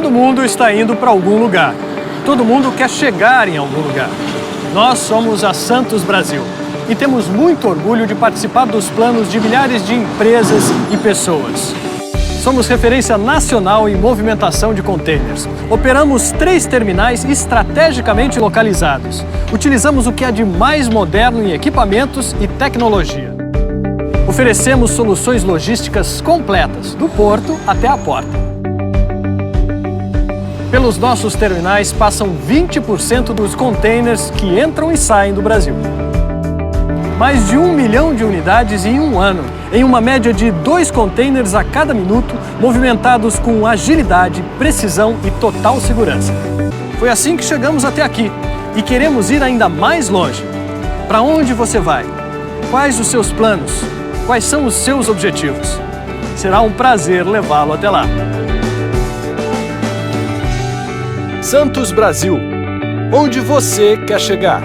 Todo mundo está indo para algum lugar. Todo mundo quer chegar em algum lugar. Nós somos a Santos Brasil e temos muito orgulho de participar dos planos de milhares de empresas e pessoas. Somos referência nacional em movimentação de contêineres. Operamos 3 terminais estrategicamente localizados. Utilizamos o que há de mais moderno em equipamentos e tecnologia. Oferecemos soluções logísticas completas, do porto até a porta. Pelos nossos terminais passam 20% dos contêineres que entram e saem do Brasil. Mais de 1 milhão de unidades em um ano, em uma média de 2 contêineres a cada minuto, movimentados com agilidade, precisão e total segurança. Foi assim que chegamos até aqui e queremos ir ainda mais longe. Para onde você vai? Quais os seus planos? Quais são os seus objetivos? Será um prazer levá-lo até lá. Santos Brasil, onde você quer chegar?